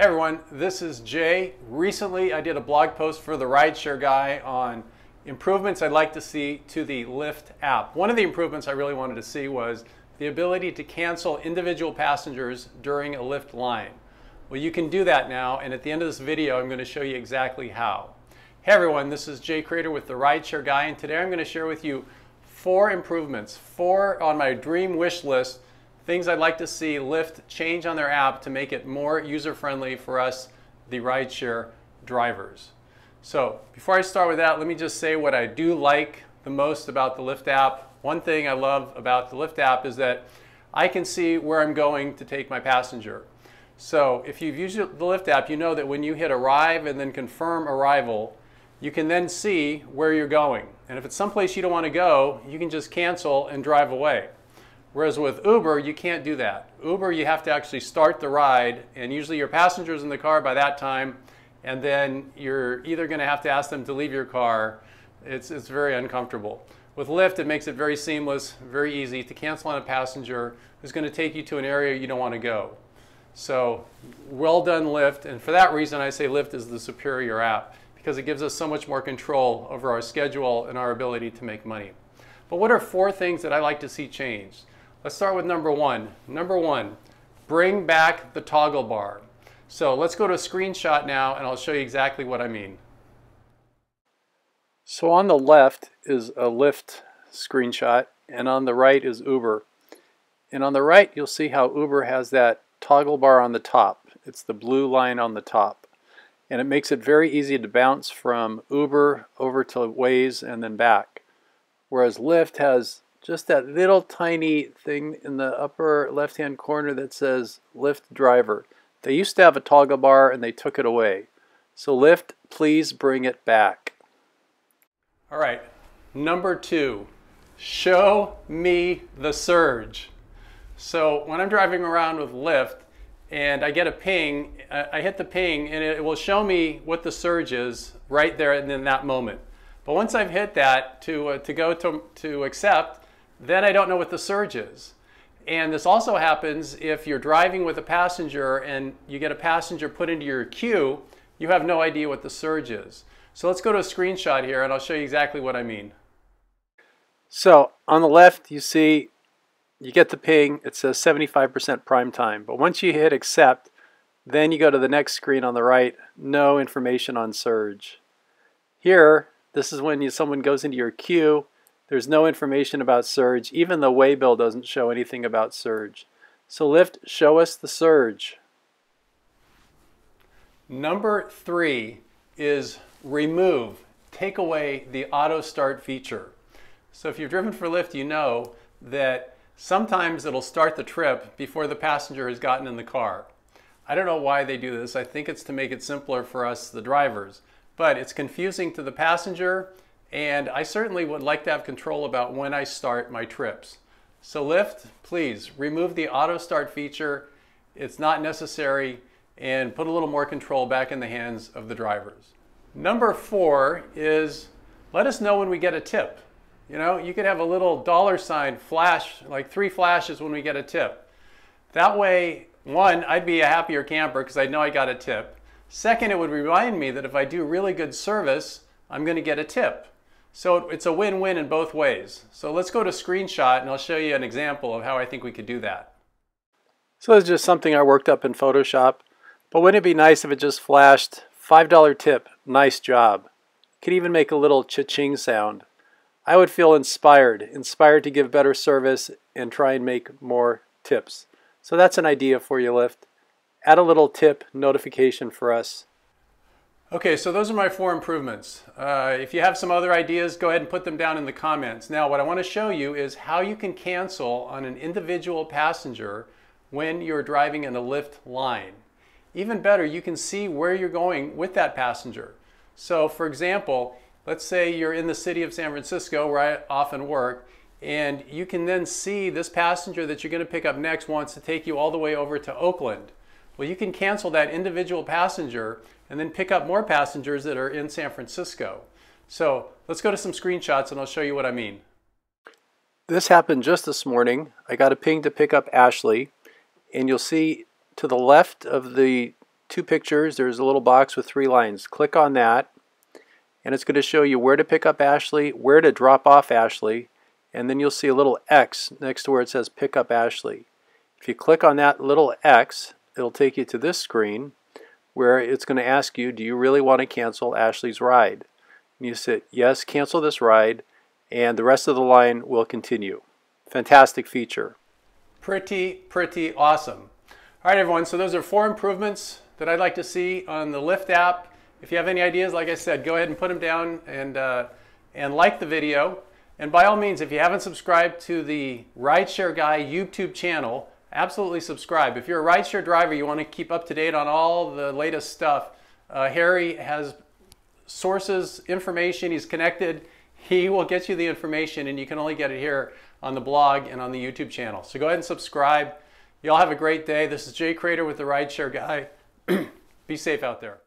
Hey everyone, this is Jay. Recently I did a blog post for the Rideshare Guy on improvements I'd like to see to the Lyft app. One of the improvements I really wanted to see was the ability to cancel individual passengers during a Lyft line. Well, you can do that now, and at the end of this video I'm going to show you exactly how. Hey everyone, this is Jay Cradeur with the Rideshare Guy, and today I'm going to share with you 4 improvements, 4 on my dream wish list, things I'd like to see Lyft change on their app to make it more user-friendly for us, the rideshare drivers. So before I start with that, let me just say what I do like the most about the Lyft app. One thing I love about the Lyft app is that I can see where I'm going to take my passenger. So if you've used the Lyft app, you know that when you hit arrive and then confirm arrival, you can then see where you're going. And if it's someplace you don't want to go, you can just cancel and drive away. Whereas with Uber, you can't do that. Uber, you have to actually start the ride, and usually your passenger's in the car by that time, and then you're either going to have to ask them to leave your car. It's very uncomfortable. With Lyft, it makes it very seamless, very easy to cancel on a passenger who's going to take you to an area you don't want to go. So, well done, Lyft, and for that reason I say Lyft is the superior app, because it gives us so much more control over our schedule and our ability to make money. But what are 4 things that I like to see changed? Let's start with number 1. Number 1, bring back the toggle bar. So let's go to a screenshot now and I'll show you exactly what I mean. So on the left is a Lyft screenshot and on the right is Uber. And on the right you'll see how Uber has that toggle bar on the top. It's the blue line on the top. And it makes it very easy to bounce from Uber over to Waze and then back. Whereas Lyft has just that little tiny thing in the upper left-hand corner that says Lyft driver. They used to have a toggle bar and they took it away. So Lyft, please bring it back. All right, number 2, show me the surge. So when I'm driving around with Lyft and I get a ping, I hit the ping and it will show me what the surge is right there and in that moment. But once I've hit that to go to accept, then I don't know what the surge is. And this also happens if you're driving with a passenger and you get a passenger put into your queue, you have no idea what the surge is. So let's go to a screenshot here and I'll show you exactly what I mean. So on the left you see, you get the ping, it says 75% prime time. But once you hit accept, then you go to the next screen on the right, no information on surge. Here, this is when someone goes into your queue. There's no information about surge. Even the waybill doesn't show anything about surge. So Lyft, show us the surge. Number 3 is remove, take away the auto start feature. So if you've driven for Lyft, you know that sometimes it'll start the trip before the passenger has gotten in the car. I don't know why they do this. I think it's to make it simpler for us, the drivers. But it's confusing to the passenger, and I certainly would like to have control about when I start my trips. So Lyft, please remove the auto start feature. It's not necessary, and put a little more control back in the hands of the drivers. Number 4 is let us know when we get a tip. You know, you could have a little $ flash, like 3 flashes when we get a tip. That way, 1, I'd be a happier camper because I know I got a tip. Second, it would remind me that if I do really good service, I'm going to get a tip. So it's a win-win in both ways. So let's go to screenshot and I'll show you an example of how I think we could do that. So it's just something I worked up in Photoshop. But wouldn't it be nice if it just flashed $5 tip, nice job. Could even make a little cha-ching sound. I would feel inspired to give better service and try and make more tips. So that's an idea for you, Lyft. Add a little tip notification for us. Okay, so those are my 4 improvements. If you have some other ideas, go ahead and put them down in the comments. Now, what I want to show you is how you can cancel on an individual passenger when you're driving in a Lyft line. Even better, you can see where you're going with that passenger. So, for example, let's say you're in the city of San Francisco, where I often work, and you can then see this passenger that you're going to pick up next wants to take you all the way over to Oakland. Well, you can cancel that individual passenger and then pick up more passengers that are in San Francisco. So let's go to some screenshots and I'll show you what I mean. This happened just this morning. I got a ping to pick up Ashley, and you'll see to the left of the two pictures. There's a little box with 3 lines. Click on that, and it's going to show you where to pick up Ashley, where to drop off Ashley, and then you'll see a little X next to where it says Pick Up Ashley. If you click on that little X, it'll take you to this screen where it's going to ask you, do you really want to cancel Ashley's ride? And you say, yes, cancel this ride, and the rest of the line will continue. Fantastic feature. Pretty awesome. All right, everyone, so those are 4 improvements that I'd like to see on the Lyft app. If you have any ideas, like I said, go ahead and put them down and like the video. And by all means, if you haven't subscribed to the Rideshare Guy YouTube channel, absolutely subscribe. If you're a rideshare driver, you want to keep up to date on all the latest stuff. Harry has sources, information, he's connected. He will get you the information, and you can only get it here on the blog and on the YouTube channel. So go ahead and subscribe. Y'all have a great day. This is Cradeur with the Rideshare Guy. Be safe out there.